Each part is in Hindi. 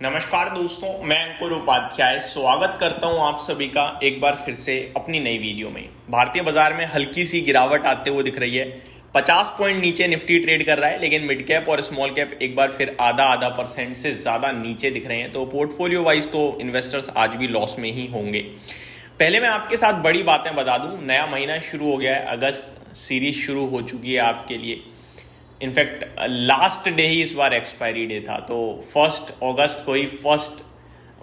नमस्कार दोस्तों, मैं अंकुर उपाध्याय स्वागत करता हूं आप सभी का एक बार फिर से अपनी नई वीडियो में। भारतीय बाजार में हल्की सी गिरावट आते हुए दिख रही है। 50 पॉइंट नीचे निफ्टी ट्रेड कर रहा है, लेकिन मिड कैप और स्मॉल कैप एक बार फिर आधा परसेंट से ज़्यादा नीचे दिख रहे हैं। तो पोर्टफोलियो वाइज तो इन्वेस्टर्स आज भी लॉस में ही होंगे। पहले मैं आपके साथ बड़ी बातें बता दूं, नया महीना शुरू हो गया है, अगस्त सीरीज शुरू हो चुकी है आपके लिए। इनफैक्ट लास्ट डे ही इस बार एक्सपायरी डे था, तो 1 अगस्त को ही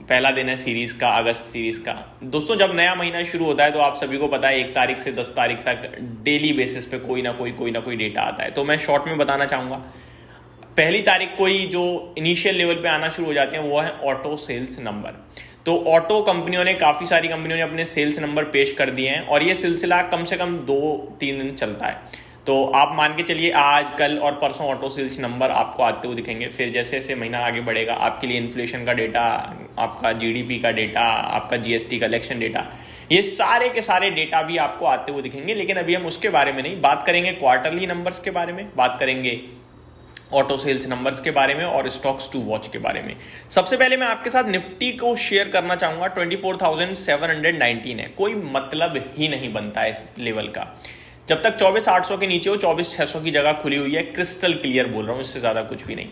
पहला दिन है सीरीज का, अगस्त सीरीज का। दोस्तों, जब नया महीना शुरू होता है तो आप सभी को पता है 1 तारीख से 10 तारीख तक डेली बेसिस पे कोई ना कोई डेटा आता है। तो मैं शॉर्ट में बताना चाहूँगा, पहली तारीख को ही जो इनिशियल लेवल पे आना शुरू हो जाते हैं वो है ऑटो सेल्स नंबर। तो ऑटो कंपनियों ने, काफ़ी सारी कंपनियों ने अपने सेल्स नंबर पेश कर दिए हैं और ये सिलसिला कम से कम 2-3 दिन चलता है। तो आप मान के चलिए आज, कल और परसों ऑटो सेल्स नंबर आपको आते हुए दिखेंगे। फिर जैसे जैसे महीना आगे बढ़ेगा आपके लिए इन्फ्लेशन का डेटा, आपका जीडीपी का डेटा, आपका जीएसटी कलेक्शन डेटा, ये सारे के सारे डेटा भी आपको आते हुए दिखेंगे। लेकिन अभी हम उसके बारे में नहीं बात करेंगे, क्वार्टरली नंबर्स के बारे में बात करेंगे, ऑटो सेल्स नंबर्स के बारे में और स्टॉक्स टू वॉच के बारे में। सबसे पहले मैं आपके साथ निफ्टी को शेयर करना चाहूंगा। 24,719 है, कोई मतलब ही नहीं बनता है इस लेवल का। जब तक 24,800 के नीचे हो, 24,600 की जगह खुली हुई है, क्रिस्टल क्लियर बोल रहा हूं, इससे ज्यादा कुछ भी नहीं।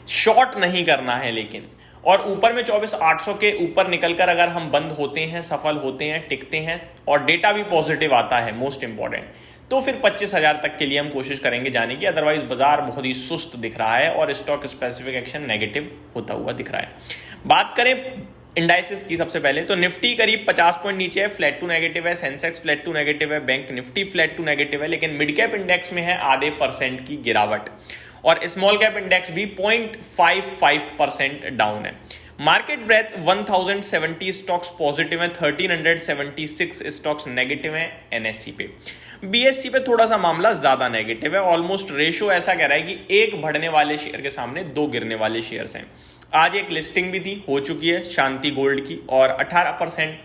शॉर्ट नहीं करना है लेकिन, और ऊपर में 24,800 के ऊपर निकलकर अगर हम बंद होते हैं, सफल होते हैं, टिकते हैं और डेटा भी पॉजिटिव आता है, मोस्ट इंपॉर्टेंट, तो फिर 25,000 तक के लिए हम कोशिश करेंगे जाने की। अदरवाइज बाजार बहुत ही सुस्त दिख रहा है और स्टॉक स्पेसिफिक एक्शन नेगेटिव होता हुआ दिख रहा है। बात करें इंडाइसेस की, सबसे पहले तो निफ्टी करीब 50 पॉइंट नीचे है, फ्लैट टू नेगेटिव है। सेंसेक्स फ्लैट टू नेगेटिव है, Bank Nifty flat to negative है। लेकिन मिड कैप इंडेक्स में है आधे % की गिरावट और स्मॉल कैप इंडेक्स भी 0.55% डाउन है। मार्केट ब्रेथ 1070 स्टॉक्स पॉजिटिव है, 1376 स्टॉक्स नेगेटिव है एनएससी पे। बीएससी पे थोड़ा सा मामला ज्यादा नेगेटिव है। ऑलमोस्ट रेशो ऐसा कह रहा है कि 1 बढ़ने वाले शेयर के सामने 2 गिरने वाले शेयर्स हैं। आज एक लिस्टिंग भी थी, हो चुकी है शांति गोल्ड की, और 18%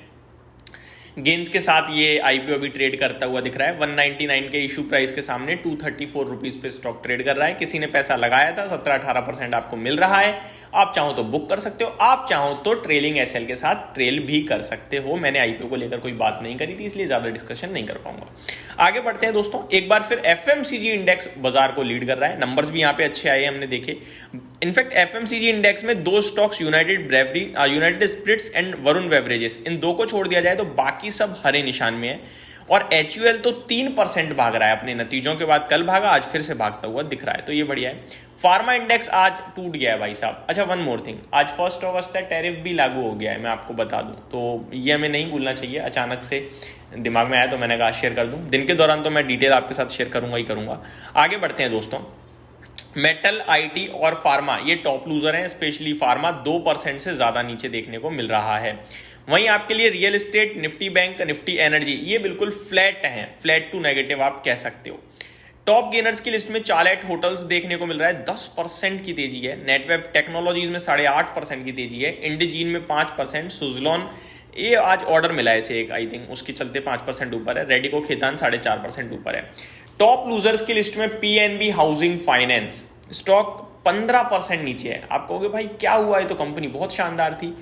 गेंस के साथ ये आईपीओ भी ट्रेड करता हुआ दिख रहा है। 199 के इशू प्राइस के सामने 234 रुपीज पे स्टॉक ट्रेड कर रहा है। किसी ने पैसा लगाया था, 17-18% आपको मिल रहा है। आप चाहो तो बुक कर सकते हो, आप चाहो तो ट्रेलिंग एसएल के साथ ट्रेल भी कर सकते हो। मैंने आईपीओ को लेकर कोई बात नहीं करी थी, इसलिए ज्यादा डिस्कशन नहीं कर पाऊंगा। आगे बढ़ते हैं दोस्तों। एक बार फिर एफएमसीजी इंडेक्स बाजार को लीड कर रहा है। नंबर्स भी यहाँ पे अच्छे आए, हमने देखे। इनफैक्ट एफएमसीजी इंडेक्स में 2 stocks, united spirits and Varun beverages, इन 2 को छोड़ दिया जाए तो बाकी सब हरे निशान में है। और एचयूएल तो 3% भाग रहा है अपने नतीजों के बाद। कल भागा, आज फिर से भागता हुआ दिख रहा है, तो ये बढ़िया है। फार्मा इंडेक्स आज टूट गया है भाई साहब। अच्छा, वन मोर थिंग, आज 1 अगस्त है, टैरिफ भी लागू हो गया है, मैं आपको बता दूं। तो ये हमें नहीं भूलना चाहिए, अचानक से दिमाग में आया तो मैंने कहा शेयर कर दूं। दिन के दौरान तो मैं डिटेल आपके साथ शेयर करूंगा ही करूंगा। आगे बढ़ते हैं दोस्तों। मेटल, आईटी और फार्मा ये टॉप लूजर हैं। स्पेशली फार्मा 2% से ज्यादा नीचे देखने को मिल रहा है। वहीं आपके लिए real estate, Nifty bank, Nifty energy ये बिल्कुल फ्लैट हैं, फ्लैट टू नेगेटिव आप कह सकते हो। टॉप गेनर्स की लिस्ट में चार्लेट होटल्स देखने को मिल रहा है, 10% की तेजी है। नेटवेब टेक्नोलॉजीज में 8.5% की तेजी है। इंडिजीन में 5%। सुजलॉन, ये आज ऑर्डर मिला है इसे एक, आई थिंक उसके चलते 5% ऊपर है। रेडिको खेतान 4.5% ऊपर है। टॉप लूजर्स की लिस्ट में पीएनबी हाउसिंग फाइनेंस स्टॉक 15% नीचे है। आप कहोगे भाई क्या हुआ, है तो कंपनी बहुत शानदार थी।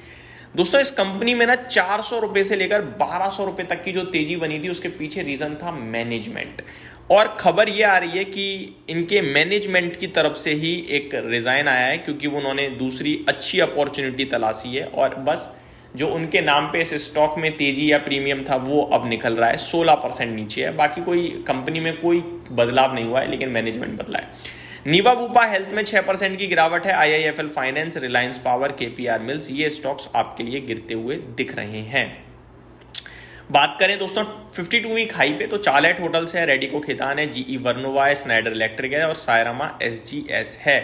दोस्तों, इस कंपनी में ना 400 रुपए से लेकर 1200 रुपए तक की जो तेजी बनी थी, उसके पीछे रीजन था मैनेजमेंट। और खबर ये आ रही है कि इनके मैनेजमेंट की तरफ से ही एक रिजाइन आया है, क्योंकि उन्होंने दूसरी अच्छी अपॉर्चुनिटी तलाशी है और बस जो उनके नाम पे इस स्टॉक में तेजी या प्रीमियम था वो अब निकल रहा है। 16% नीचे है। बाकी कोई कंपनी में कोई बदलाव नहीं हुआ है, लेकिन मैनेजमेंट बदला है। नीवा बूपा हेल्थ में 6% की गिरावट है। IIFL finance, Reliance power, KPR mills, ये स्टॉक्स आपके लिए गिरते हुए दिख रहे हैं। बात करें दोस्तों 52 वीक हाई पे, तो चार्लेट होटल्स है, रेडिको खेतान है, जीई वर्नोवा है, स्नाइडर इलेक्ट्रिक है और सायरामा एसजीएस है।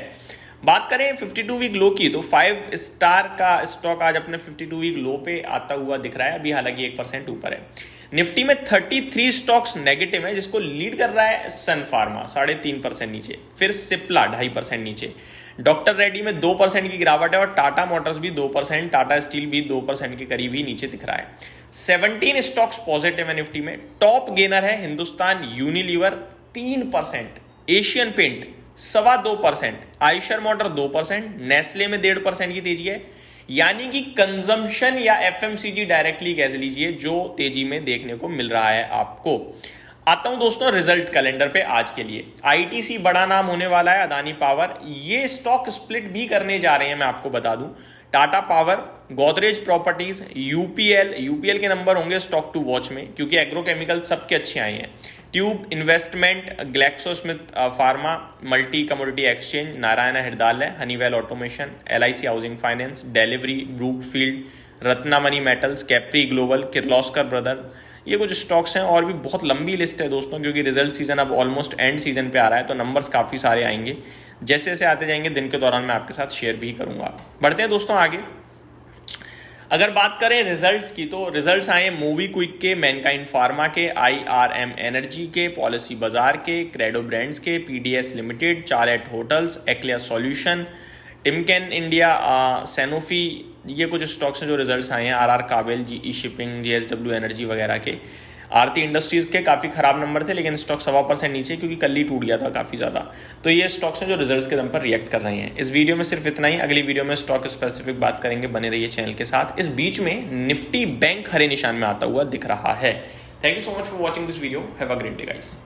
बात करें 52 वीक लो की, तो 5 स्टार का स्टॉक आज अपने 52 वीक लो पे आता हुआ दिख रहा है। अभी हालांकि 1% ऊपर है। निफ्टी में 33 स्टॉक्स नेगेटिव है, जिसको लीड कर रहा है सन फार्मा 3.5% नीचे, फिर सिप्ला 2.5% नीचे, डॉक्टर रेड्डी में 2% की गिरावट है और टाटा मोटर्स भी 2%, टाटा स्टील भी 2% के करीब ही नीचे दिख रहा है। 17 स्टॉक्स पॉजिटिव है निफ्टी में। टॉप गेनर है Hindustan Unilever 3%, Asian paint 2.25%, Eicher motor 2%, Nestle में 1.5% की तेजी है। यानी कि कंजम्पशन या एफएमसीजी डायरेक्टली कह लीजिए जो तेजी में देखने को मिल रहा है आपको। आता हूं दोस्तों रिजल्ट कैलेंडर पे आज के लिए। आईटीसी बड़ा नाम होने वाला है, अदानी पावर, ये स्टॉक स्प्लिट भी करने जा रहे हैं, मैं आपको बता दूं। Tata power, Godrej properties, UPL के नंबर होंगे स्टॉक टू वॉच में, क्योंकि एग्रोकेमिकल सबके अच्छे आए हैं। Tube investment, GlaxoSmith pharma, multi commodity exchange, Narayana Hrudayalaya, Honeywell automation, LIC housing finance, Delhivery, Brookfield, Ratnamani metals, Capri global, Kirloskar brother, ये कुछ स्टॉक्स हैं। और भी बहुत लंबी लिस्ट है दोस्तों, क्योंकि रिजल्ट सीजन अब ऑलमोस्ट एंड सीजन पे आ रहा है, तो नंबर्स काफ़ी सारे आएंगे। जैसे जैसे आते जाएंगे दिन के दौरान मैं आपके साथ शेयर भी करूंगा। बढ़ते हैं दोस्तों आगे। अगर बात करें रिजल्ट्स की, तो रिजल्ट्स आए मूवी क्विक के, मैनकाइंड फार्मा के, आईआरएम एनर्जी के, पॉलिसी बाजार के, क्रेडो ब्रांड्स के, पीडीएस लिमिटेड, चार्लेट होटल्स, एक्लिया सॉल्यूशन, टिमकेन इंडिया, सैनोफी, ये कुछ स्टॉक्स हैं जो रिजल्ट्स आए हैं। RR Kabel, GE shipping, JSW energy वगैरह के। आरती इंडस्ट्रीज के काफ़ी खराब नंबर थे, लेकिन स्टॉक 1.25% नीचे, क्योंकि कल ही टूट गया था काफ़ी ज़्यादा। तो ये स्टॉक्स हैं जो रिजल्ट्स के दम पर रिएक्ट कर रहे हैं। इस वीडियो में सिर्फ इतना ही, अगली वीडियो में स्टॉक स्पेसिफिक बात करेंगे, बने रहिए चैनल के साथ। इस बीच में निफ्टी बैंक हरे निशान में आता हुआ दिख रहा है। Thank you so much for watching this video, have a great day guys.